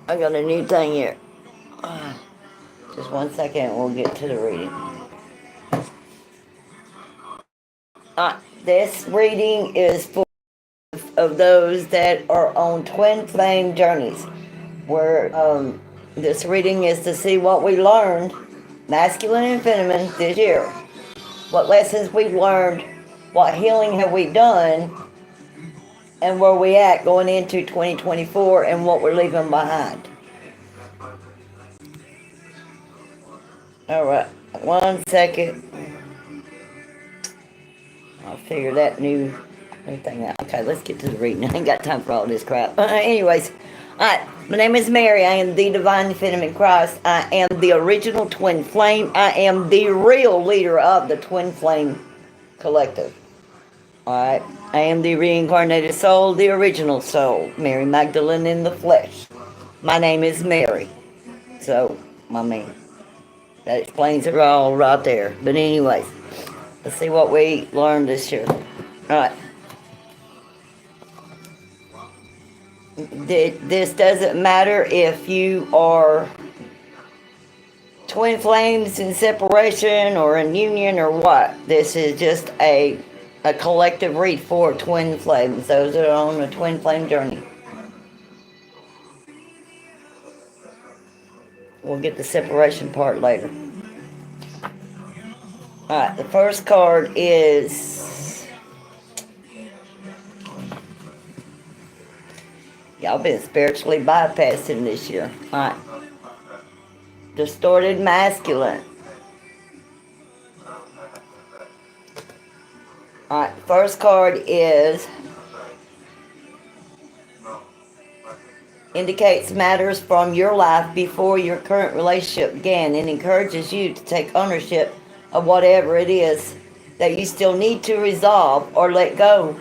I got a new thing here. Just 1 second and we'll get to the reading. This reading is for of those that are on twin flame journeys, where this reading is to see what we learned, masculine and feminine, this year. What lessons we've learned, what healing have we done, and where we at going into 2024 and what we're leaving behind. All right, 1 second. I'll figure that new thing out. Okay, let's get to the reading. I ain't got time for all this crap. Anyways, alright, my name is Mary. I am the Divine Feminine Christ. I am the original Twin Flame. I am the real leader of the Twin Flame Collective. Alright, I am the reincarnated soul, the original soul, Mary Magdalene in the flesh. My name is Mary. So, that explains it all right there. But anyways, let's see what we learned this year. Alright. This doesn't matter if you are twin flames in separation or in union or what. This is just a collective read for twin flames, those that are on a twin flame journey. We'll get the separation part later. Alright, the first card is... Y'all been spiritually bypassing this year. Alright. Distorted masculine. Alright, first card is... indicates matters from your life before your current relationship began and encourages you to take ownership of whatever it is that you still need to resolve or let go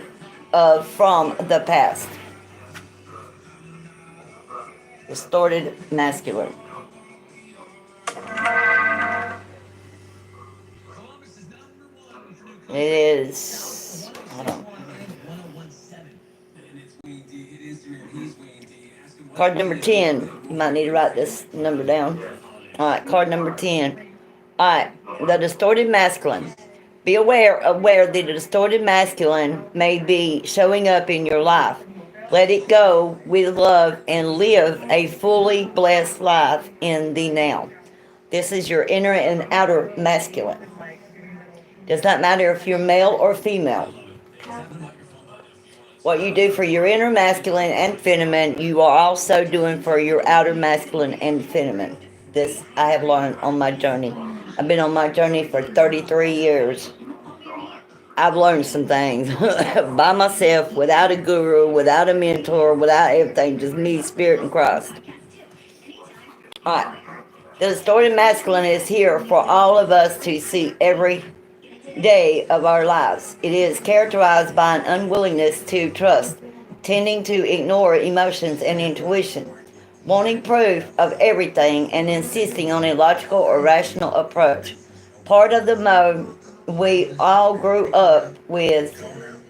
of from the past. Distorted masculine. It is... hold on. Card number 10. You might need to write this number down. Alright, card number 10. Alright, the distorted masculine. Be aware of where the distorted masculine may be showing up in your life. Let it go with love and live a fully blessed life in the now. This is your inner and outer masculine. Does not matter if you're male or female. What you do for your inner masculine and feminine, you are also doing for your outer masculine and feminine. This I have learned on my journey. I've been on my journey for 33 years. I've learned some things by myself, without a guru, without a mentor, without everything, just me, Spirit, and Christ. Alright, the distorted masculine is here for all of us to see every day of our lives. It is characterized by an unwillingness to trust, tending to ignore emotions and intuition, wanting proof of everything and insisting on a logical or rational approach. Part of the mode we all grew up with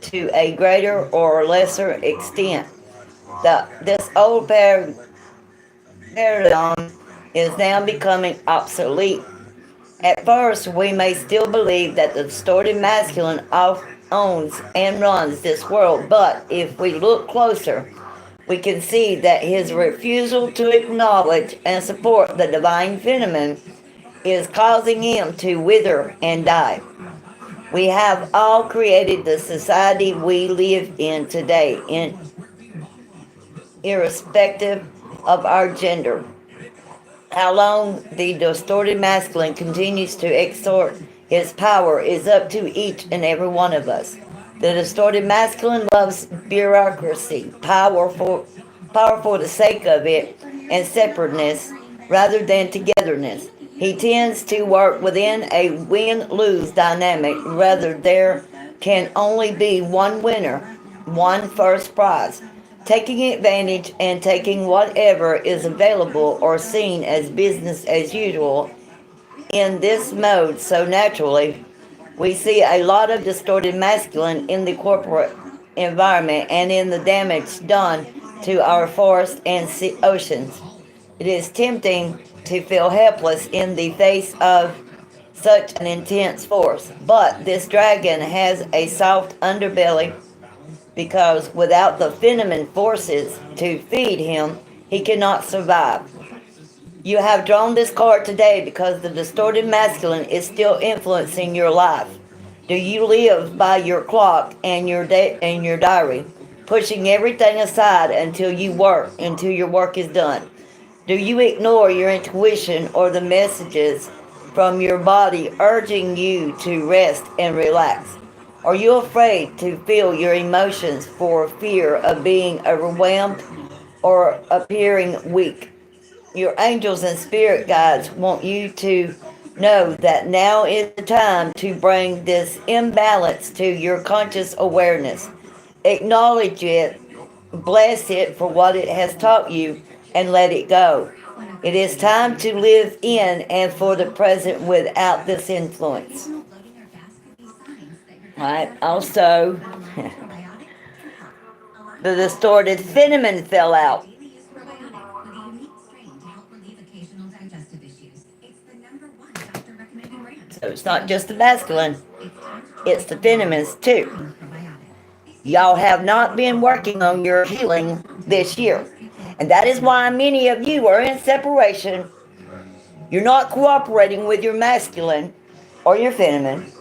to a greater or lesser extent. This old paradigm is now becoming obsolete. At first, we may still believe that the distorted masculine owns and runs this world, but if we look closer, we can see that his refusal to acknowledge and support the divine feminine is causing him to wither and die. We have all created the society we live in today, irrespective of our gender. How long the distorted masculine continues to exert his power is up to each and every one of us. The distorted masculine loves bureaucracy, power for the sake of it, and separateness rather than togetherness. He tends to work within a win-lose dynamic. Rather, there can only be one winner, one first prize. Taking advantage and taking whatever is available or seen as business as usual in this mode so naturally, we see a lot of distorted masculine in the corporate environment and in the damage done to our forests and oceans. It is tempting to feel helpless in the face of such an intense force, but this dragon has a soft underbelly because without the feminine forces to feed him, he cannot survive. You have drawn this card today because the distorted masculine is still influencing your life. Do you live by your clock and your and your diary, pushing everything aside until your work is done? Do you ignore your intuition or the messages from your body urging you to rest and relax? Are you afraid to feel your emotions for fear of being overwhelmed or appearing weak? Your angels and spirit guides want you to know that now is the time to bring this imbalance to your conscious awareness. Acknowledge it, bless it for what it has taught you, and let it go. It is time to live in and for the present without this influence. Right? Also, the distorted feminine fell out. So it's not just the masculine, it's the feminines too. Y'all have not been working on your healing this year. And that is why many of you are in separation. You're not cooperating with your masculine or your feminine.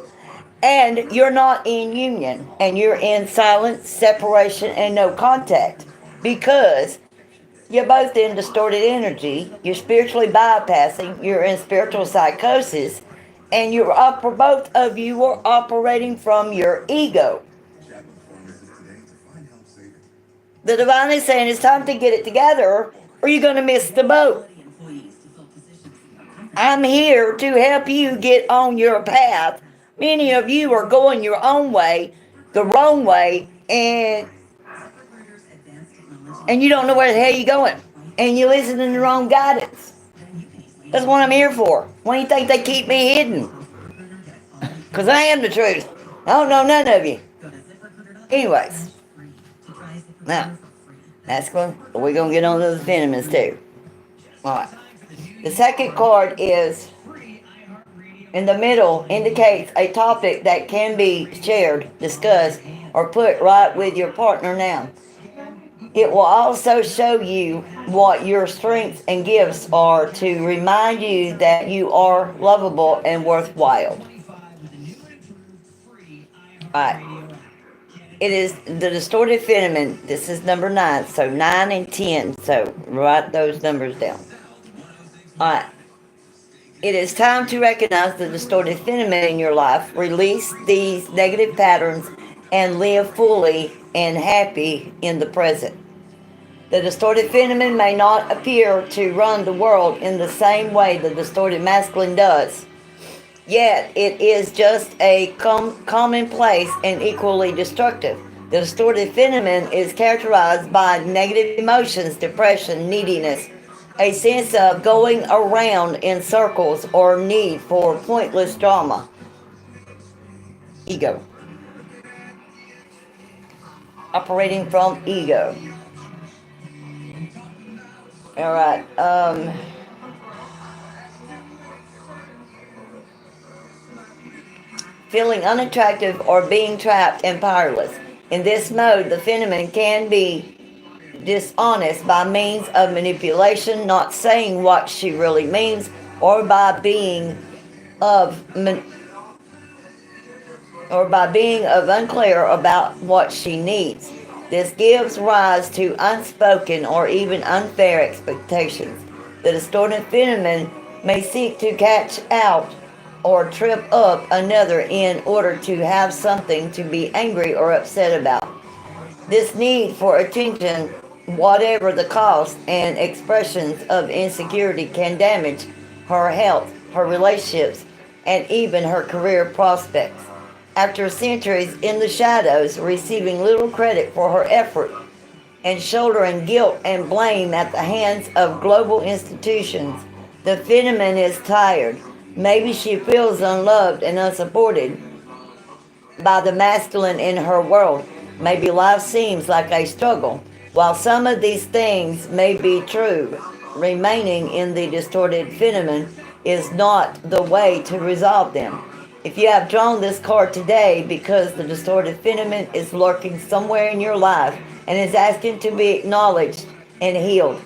And you're not in union. And you're in silence, separation, and no contact. Because you're both in distorted energy. You're spiritually bypassing. You're in spiritual psychosis. And both of you are operating from your ego. The divine is saying it's time to get it together or you're going to miss the boat. I'm here to help you get on your path. Many of you are going your own way, the wrong way, and you don't know where the hell you're going. And you're listening to the wrong guidance. That's what I'm here for. Why do you think they keep me hidden? Because I am the truth. I don't know none of you. Anyways. Now, masculine, we're going to get on to the feminines too. Alright. The second card is in the middle, indicates a topic that can be shared, discussed, or put right with your partner now. It will also show you what your strengths and gifts are to remind you that you are lovable and worthwhile. Alright. It is the distorted feminine. This is number 9. So 9 and 10. So write those numbers down. Alright. It is time to recognize the distorted feminine in your life. Release these negative patterns and live fully and happy in the present. The distorted feminine may not appear to run the world in the same way the distorted masculine does. Yet, it is just a commonplace and equally destructive. The distorted feminine is characterized by negative emotions, depression, neediness, a sense of going around in circles or need for pointless drama. Ego. Operating from ego. Alright, feeling unattractive or being trapped and powerless. In this mode, the feminine can be dishonest by means of manipulation, not saying what she really means, or by being of unclear about what she needs. This gives rise to unspoken or even unfair expectations. The distorted feminine may seek to catch out or trip up another in order to have something to be angry or upset about. This need for attention, whatever the cost, and expressions of insecurity can damage her health, her relationships, and even her career prospects. After centuries in the shadows, receiving little credit for her effort, and shouldering guilt and blame at the hands of global institutions, the feminine is tired. Maybe she feels unloved and unsupported by the masculine in her world. Maybe life seems like a struggle. While some of these things may be true, remaining in the distorted phenomenon is not the way to resolve them. If you have drawn this card today because the distorted phenomenon is lurking somewhere in your life and is asking to be acknowledged and healed,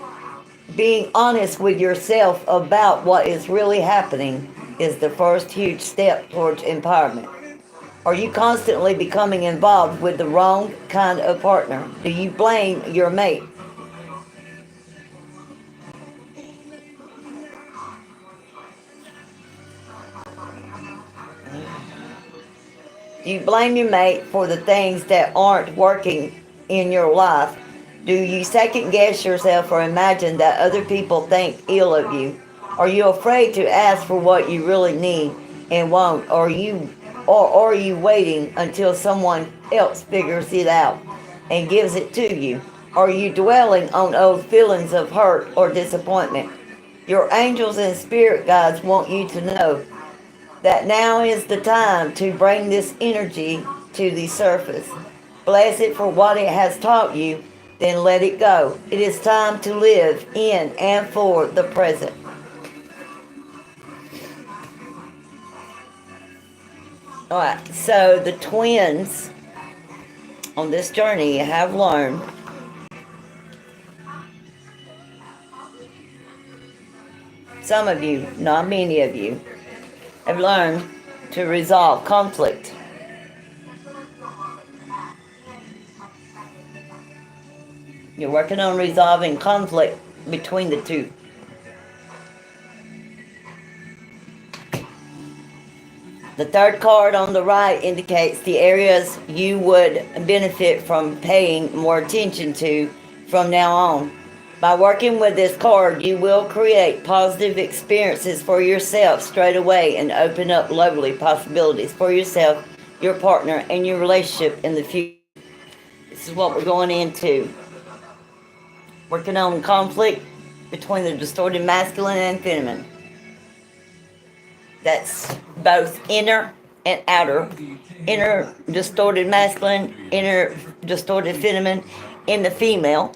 being honest with yourself about what is really happening is the first huge step towards empowerment. Are you constantly becoming involved with the wrong kind of partner? Do you blame your mate? Do you blame your mate for the things that aren't working in your life? Do you second guess yourself or imagine that other people think ill of you? Are you afraid to ask for what you really need and want? Or are you waiting until someone else figures it out and gives it to you? Are you dwelling on old feelings of hurt or disappointment? Your angels and spirit guides want you to know that now is the time to bring this energy to the surface. Bless it for what it has taught you, then let it go. It is time to live in and for the present. Alright, so the twins on this journey have learned some of you, not many of you, have learned to resolve conflict. You're working on resolving conflict between the two. The third card on the right indicates the areas you would benefit from paying more attention to from now on. By working with this card, you will create positive experiences for yourself straight away and open up lovely possibilities for yourself, your partner, and your relationship in the future. This is what we're going into. Working on conflict between the distorted masculine and feminine. That's both inner and outer. Inner distorted masculine, inner distorted feminine in the female.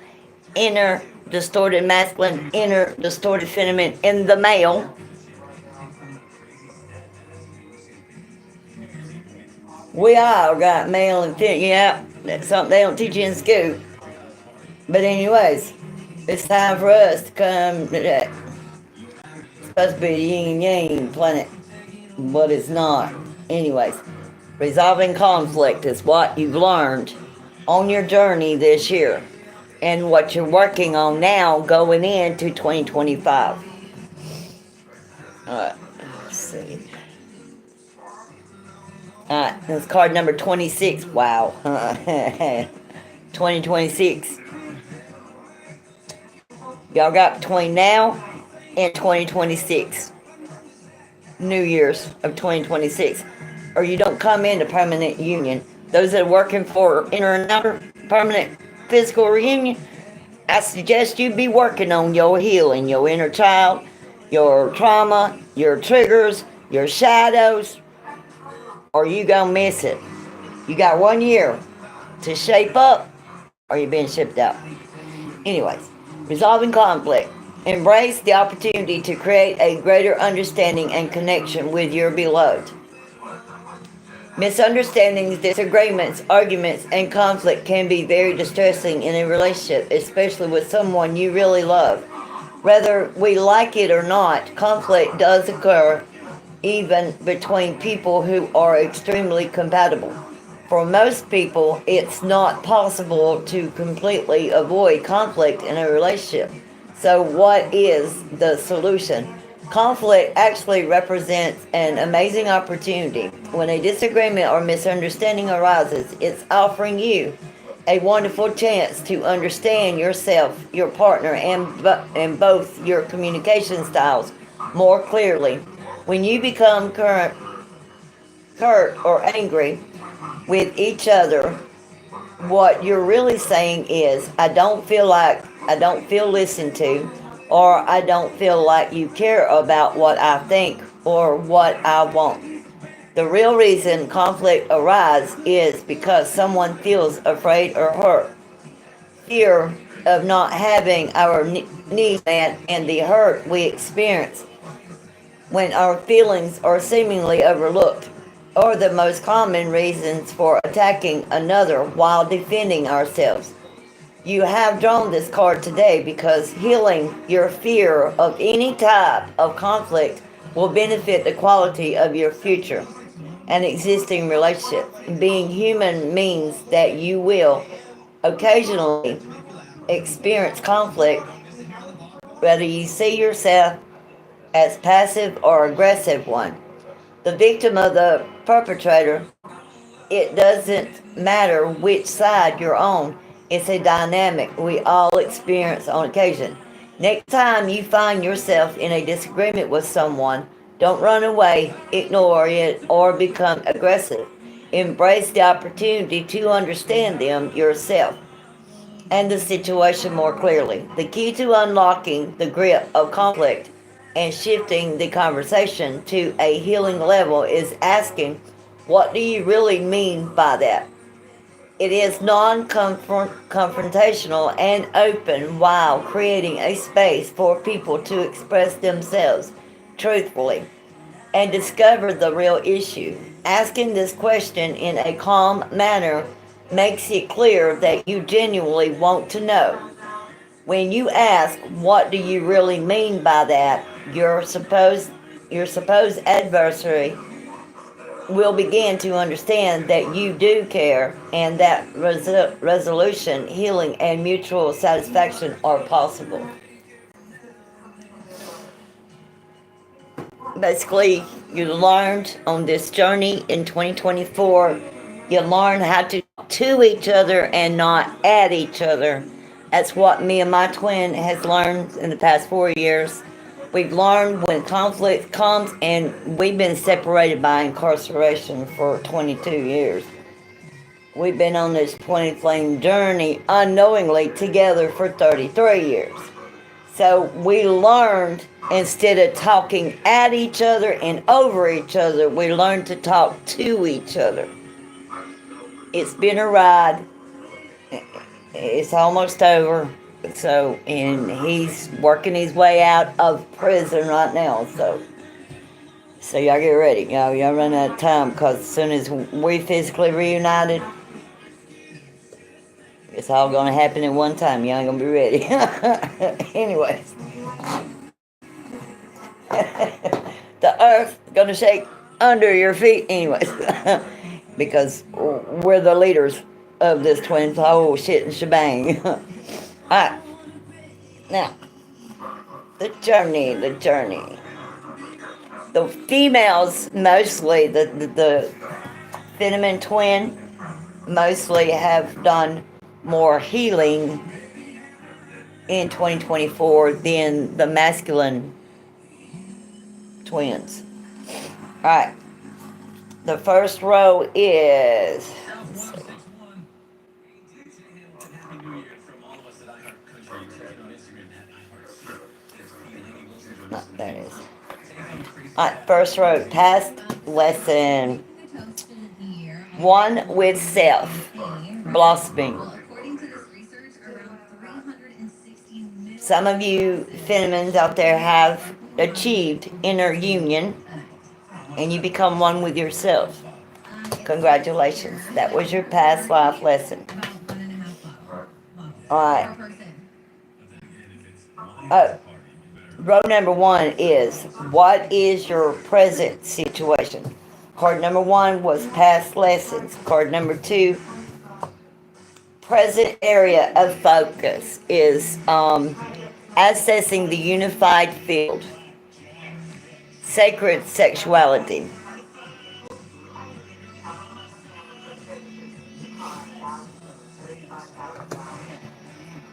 Inner distorted masculine, inner distorted feminine in the male. We all got male and feminine. Yeah, that's something they don't teach you in school. But anyways, it's time for us to come to that. It's supposed to be the yin and yang planet, but it's not. Anyways, resolving conflict is what you've learned on your journey this year and what you're working on now going into 2025. Alright, let's see. Alright, that's card number 26. Wow. 2026. Y'all got between now and 2026. New Year's of 2026. Or you don't come into permanent union. Those that are working for inner and outer permanent physical reunion, I suggest you be working on your healing, your inner child, your trauma, your triggers, your shadows, or you gonna miss it. You got 1 year to shape up, or you're being shipped out. Anyways, resolving conflict. Embrace the opportunity to create a greater understanding and connection with your beloved. Misunderstandings, disagreements, arguments, and conflict can be very distressing in a relationship, especially with someone you really love. Whether we like it or not, conflict does occur even between people who are extremely compatible. For most people, it's not possible to completely avoid conflict in a relationship. So what is the solution? Conflict actually represents an amazing opportunity. When a disagreement or misunderstanding arises, it's offering you a wonderful chance to understand yourself, your partner, and both your communication styles more clearly. When you become hurt or angry with each other, what you're really saying is, I don't feel listened to, or I don't feel like you care about what I think or what I want. The real reason conflict arises is because someone feels afraid or hurt. fear of not having our needs met and the hurt we experience when our feelings are seemingly overlooked are the most common reasons for attacking another while defending ourselves. You have drawn this card today because healing your fear of any type of conflict will benefit the quality of your future and existing relationship. Being human means that you will occasionally experience conflict, whether you see yourself as passive or aggressive one. The victim of the perpetrator, it doesn't matter which side you're on. It's a dynamic we all experience on occasion. Next time you find yourself in a disagreement with someone, don't run away, ignore it, or become aggressive. Embrace the opportunity to understand them yourself and the situation more clearly. The key to unlocking the grip of conflict and shifting the conversation to a healing level is asking, what do you really mean by that? It is non confrontational and open while creating a space for people to express themselves truthfully and discover the real issue. Asking this question in a calm manner makes it clear that you genuinely want to know. When you ask, what do you really mean by that, your supposed adversary will begin to understand that you do care and that resolution, healing, and mutual satisfaction are possible. Basically, you learned on this journey in 2024, you learn how to talk to each other and not at each other. That's what me and my twin has learned in the past 4 years. We've learned when conflict comes, and we've been separated by incarceration for 22 years. We've been on this 20 flame journey unknowingly together for 33 years. So we learned, instead of talking at each other and over each other, we learned to talk to each other. It's been a ride. It's almost over. So, and he's working his way out of prison right now. So y'all get ready. Y'all run out of time, because as soon as we physically reunited, it's all gonna happen at one time. Y'all ain't gonna be ready. Anyways, the earth gonna shake under your feet. Anyways, because we're the leaders of this twin whole shit and shebang. All right, now the journey. The females mostly, the Fenneman twin mostly have done more healing in 2024 than the masculine twins. All right. The first row is. Let's see. There it is. All right. First row, past lesson 1 with self, blossoming. Some of you Fennemans out there have achieved inner union and you become one with yourself. Congratulations. That was your past life lesson. Alright. Row number 1 is, what is your present situation? Card number 1 was past lessons. Card number 2, present area of focus, is accessing the unified field. Sacred sexuality.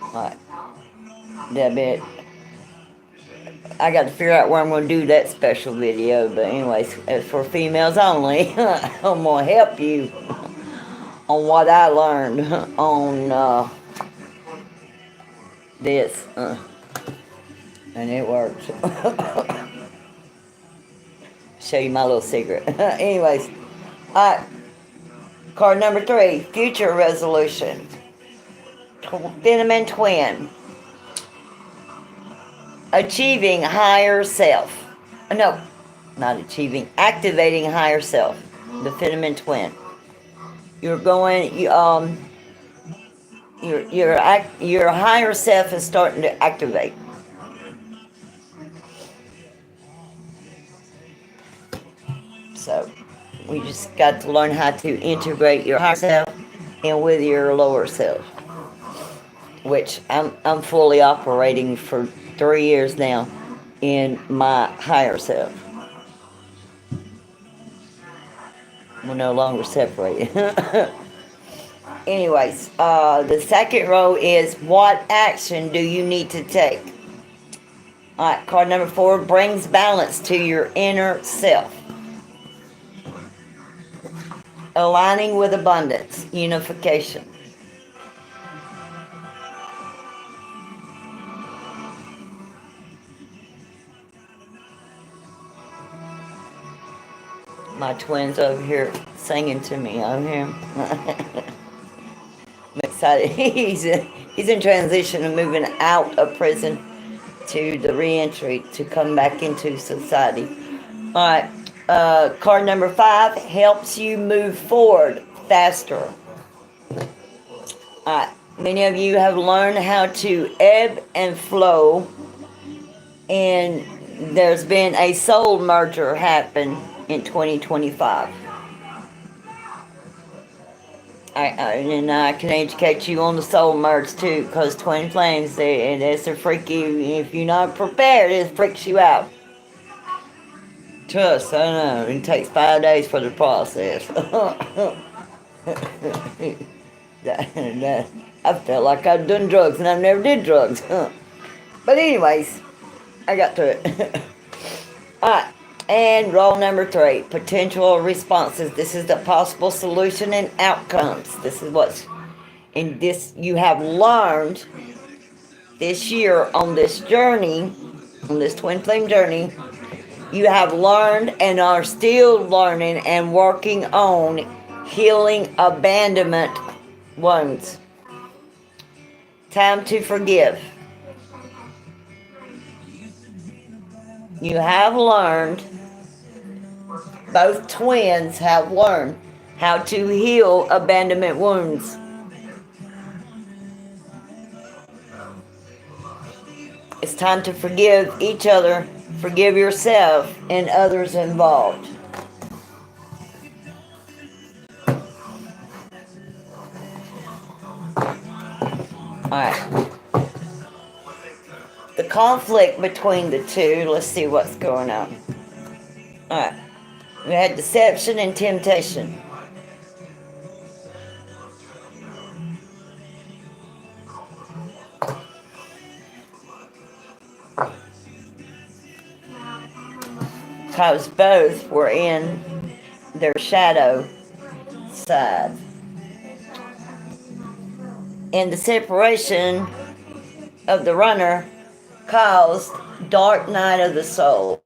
Alright. That bit. I got to figure out where I'm going to do that special video. But anyways, it's for females only. I'm going to help you on what I learned on this. And it works. Show you my little secret. Anyways, card number 3, future resolution. Cinnamon twin. Achieving higher self. No, not achieving. Activating higher self. The Cinnamon twin. You're going. Your higher self is starting to activate. So we just got to learn how to integrate your higher self in with your lower self, which I'm fully operating for 3 years now in my higher self. We're no longer separated. Anyways, the second row is what action do you need to take? All right, card number 4 brings balance to your inner self. Aligning with abundance, unification. My twin's over here singing to me over here. I'm excited. He's in transition of moving out of prison to the reentry to come back into society. All right. Card number 5 helps you move forward faster. All right. Many of you have learned how to ebb and flow, and there's been a soul merger happen in 2025. And I can educate you on the soul merge too, because twin flames, it's a freaky. If you're not prepared, it freaks you out. Trust, I know. It takes 5 days for the process. I felt like I'd done drugs and I never did drugs. But anyways, I got through it. Alright, and roll number 3, potential responses. This is the possible solution and outcomes. This is what's in this you have learned this year on this journey, on this twin flame journey. You have learned and are still learning and working on healing abandonment wounds. Time to forgive. You have learned, both twins have learned how to heal abandonment wounds. It's time to forgive each other, forgive yourself and others involved. Alright. The conflict between the two, let's see what's going on. Alright. We had deception and temptation. Because both were in their shadow side. And the separation of the runner caused dark night of the soul.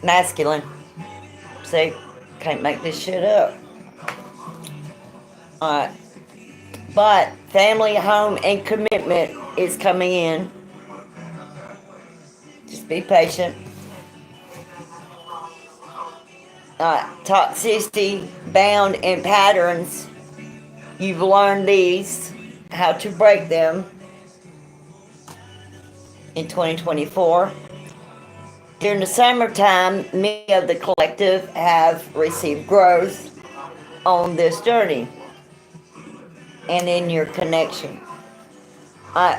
Masculine. See, can't make this shit up. Alright. But family, home, and commitment is coming in. Just be patient. Toxicity, bound, and patterns. You've learned these, how to break them in 2024. During the summertime, many of the collective have received growth on this journey and in your connection.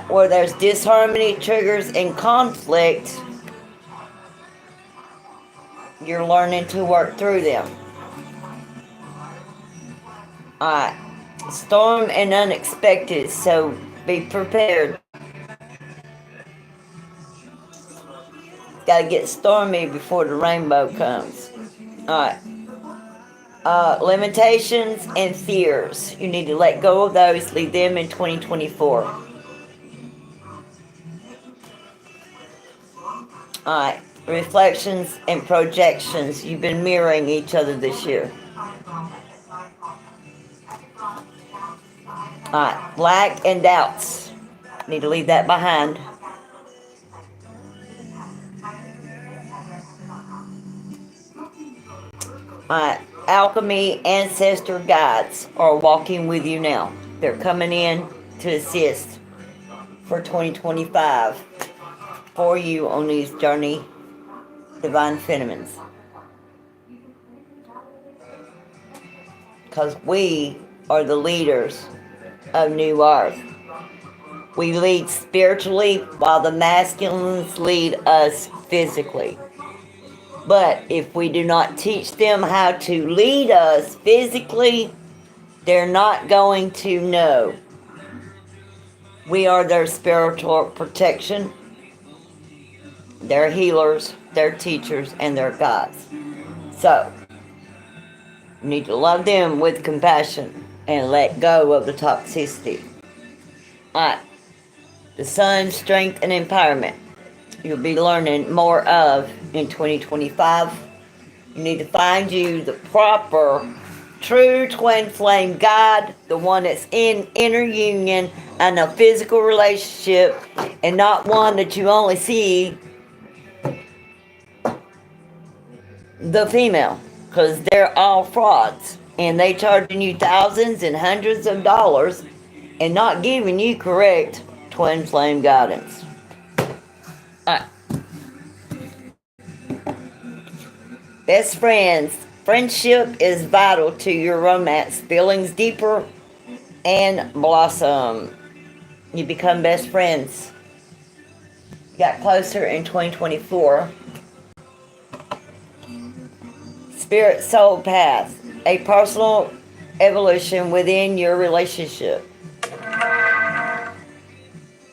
Where there's disharmony, triggers, and conflict, you're learning to work through them. Storm and unexpected, so be prepared. Got to get stormy before the rainbow comes. Alright. Limitations and fears. You need to let go of those. Leave them in 2024. Alright. reflections and projections. You've been mirroring each other this year. Alright, lack and doubts. Need to leave that behind. Alright, alchemy ancestor guides are walking with you now. They're coming in to assist for 2025 for you on these journey, divine feminines. Because we are the leaders of New Earth. We lead spiritually while the masculines lead us physically. But if we do not teach them how to lead us physically, they're not going to know. We are their spiritual protection, their healers, their teachers, and their guides. So, you need to love them with compassion and let go of the toxicity. Alright, the sun, strength, and empowerment. You'll be learning more of in 2025. You need to find you the proper, true twin flame guide, the one that's in inner union and a physical relationship, and not one that you only see the female, because they're all frauds and they charging you thousands and hundreds of dollars and not giving you correct twin flame guidance. Alright. Best friends. Friendship is vital to your romance. Feelings deeper and blossom. You become best friends. You got closer in 2024. Spirit soul path. A personal evolution within your relationship.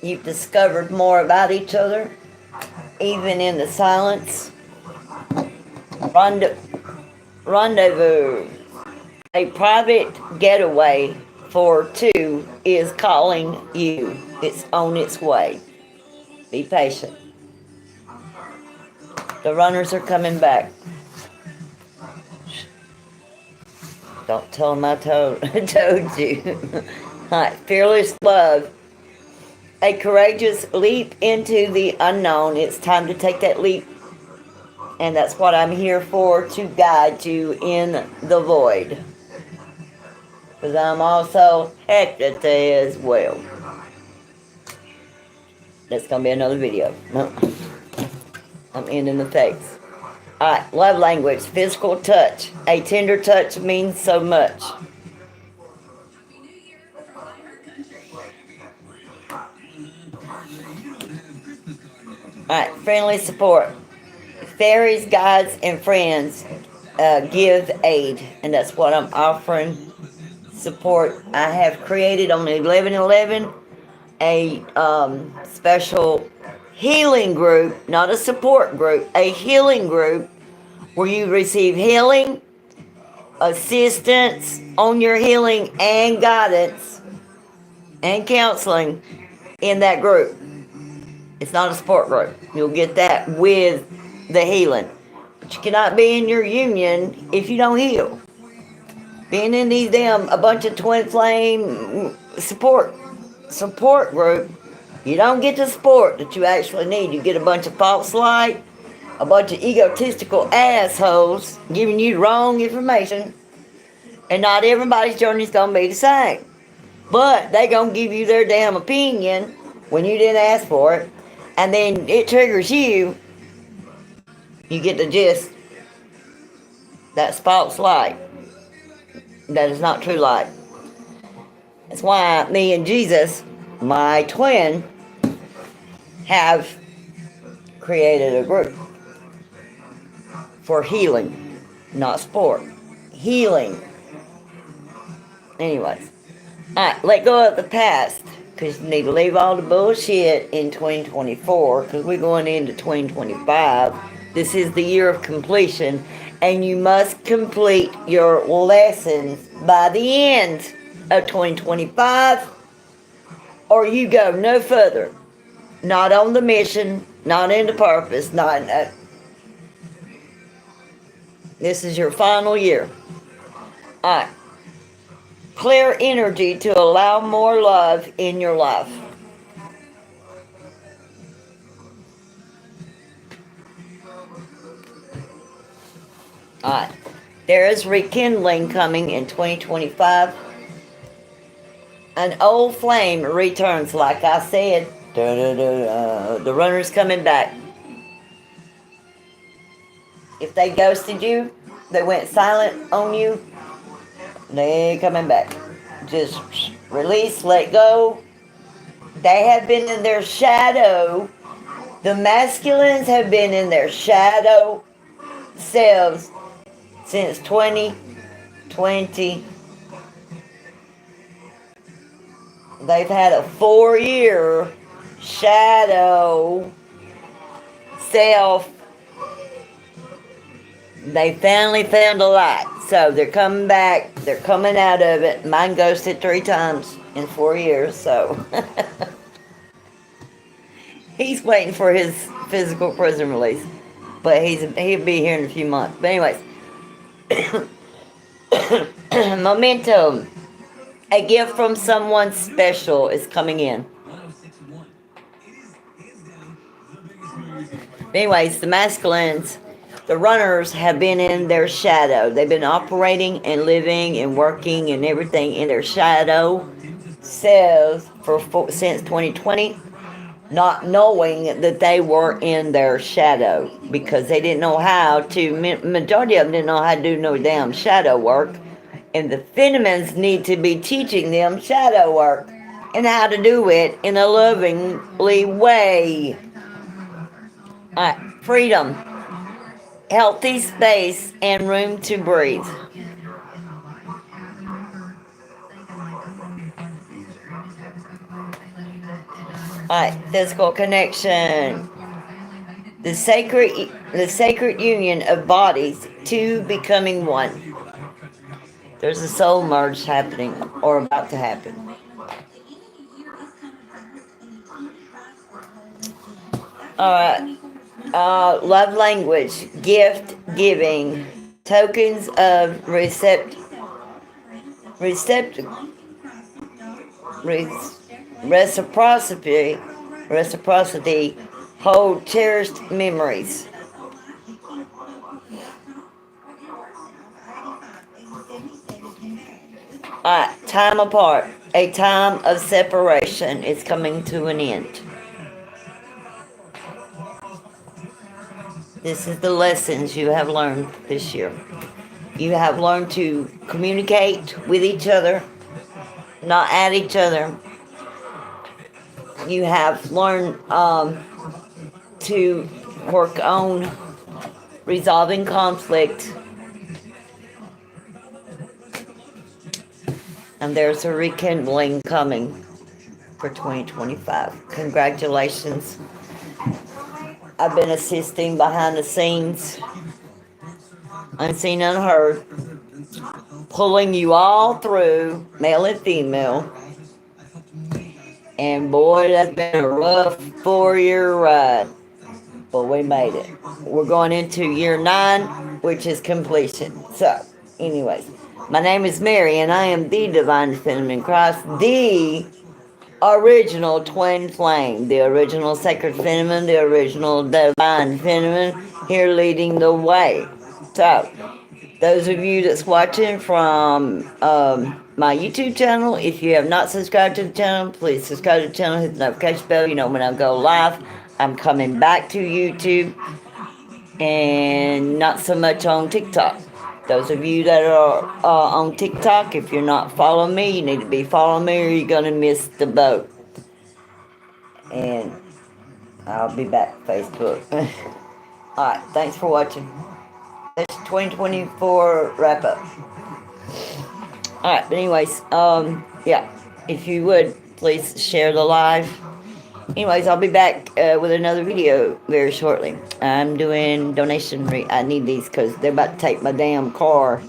You've discovered more about each other, even in the silence. Rendezvous. A private getaway for two is calling you. It's on its way. Be patient. The runners are coming back. Don't tell them I told you. Alright, fearless love. A courageous leap into the unknown. It's time to take that leap. And that's what I'm here for, to guide you in the void. Because I'm also Hecate as well. That's going to be another video. No. I'm ending the face. Alright, love language, physical touch. A tender touch means so much. Alright, friendly support. Fairies, guides, and friends give aid. And that's what I'm offering. Support. I have created on 11/11 a special healing group, not a support group, a healing group where you receive healing, assistance on your healing, and guidance and counseling in that group. It's not a support group. You'll get that with the healing. But you cannot be in your union if you don't heal. Being in these a bunch of twin flame support group, you don't get the support that you actually need. You get a bunch of false light, a bunch of egotistical assholes giving you wrong information, and not everybody's journey is going to be the same. But they going to give you their damn opinion when you didn't ask for it, and then it triggers you. You get the gist. That's false light. That is not true light. That's why me and Jesus, my twin, have created a group for healing, not sport. Healing. Anyways. Alright, let go of the past, because you need to leave all the bullshit in 2024, because we're going into 2025. This is the year of completion, and you must complete your lessons by the end of 2025, or you go no further. Not on the mission, not in the purpose, not This is your final year. Alright. Clear energy to allow more love in your life. Alright. There is rekindling coming in 2025. An old flame returns, like I said. The runner's coming back. If they ghosted you, they went silent on you, they coming back. Just release, let go. They have been in their shadow. The masculines have been in their shadow selves since 2020. They've had a 4-year shadow self. They finally found a light. So they're coming back. They're coming out of it. Mine ghosted 3 times in 4 years. So he's waiting for his physical prison release. But he'll be here in a few months. But anyways. Momentum. A gift from someone special is coming in. Anyways, the masculines, the runners, have been in their shadow. They've been operating and living and working and everything in their shadow selves since 2020, not knowing that they were in their shadow because they didn't know how to. Majority of them didn't know how to do no damn shadow work. And the Feminines need to be teaching them shadow work and how to do it in a lovingly way. Alright, freedom, healthy space, and room to breathe. Alright, physical connection. The sacred union of bodies, 2 becoming 1. There's a soul merge happening or about to happen. Alright. Love language, gift giving, tokens of reciprocity, hold cherished memories. Time apart. A time of separation is coming to an end. This is the lessons you have learned this year. You have learned to communicate with each other, not at each other. You have learned to work on resolving conflict. And there's a rekindling coming for 2025. Congratulations. I've been assisting behind the scenes, unseen, unheard, pulling you all through, male and female. And boy, that's been a rough 4-year ride. But we made it. We're going into year 9, which is completion. So, anyways. My name is Mary, and I am the Divine Feminine Christ, the original twin flame, the original sacred feminine, the original divine feminine, here leading the way. So, those of you that's watching from my YouTube channel, if you have not subscribed to the channel, please subscribe to the channel, hit the notification bell. You know when I go live. I'm coming back to YouTube, and not so much on TikTok. Those of you that are on TikTok, if you're not following me, you need to be following me or you're going to miss the boat. And I'll be back, Facebook. Alright, thanks for watching. That's 2024 wrap up. Alright, but anyways, yeah, if you would, please share the live. Anyways, I'll be back with another video very shortly. I'm doing donation. I need these because they're about to take my damn car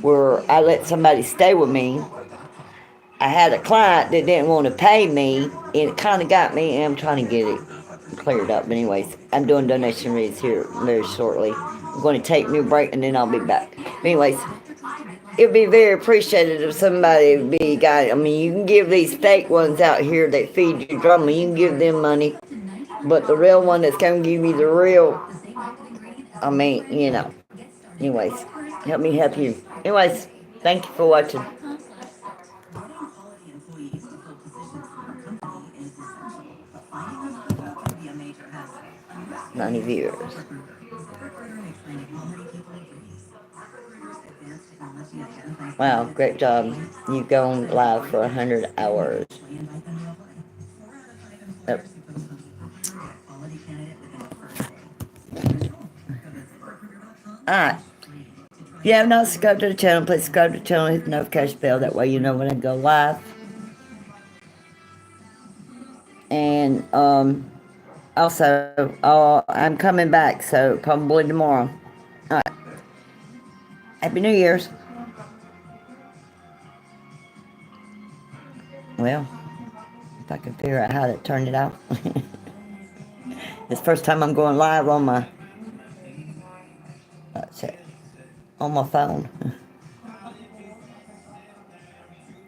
where I let somebody stay with me. I had a client that didn't want to pay me, and it kind of got me, and I'm trying to get it cleared up. But anyways, I'm doing donation reads here very shortly. I'm going to take me a break and then I'll be back. Anyways, it'd be very appreciated if somebody would be guy. I mean, you can give these fake ones out here that feed you drama. You can give them money, but the real one that's going to give you the real. I mean, Anyways, help me help you. Anyways, thank you for watching. 90 viewers. Wow, great job. You've gone live for 100 hours. Yep. Alright. If you have not subscribed to the channel, please subscribe to the channel and hit the notification bell. That way you know when I go live. And also, I'm coming back, so probably tomorrow. Alright. Happy New Year's. Well, if I can figure out how to turn it out. It's the first time I'm going live on my phone.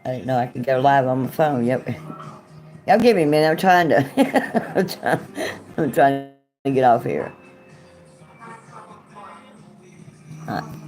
I didn't know I could go live on my phone. Yep. Y'all give me a minute. I'm trying to I'm trying to get off here. All right.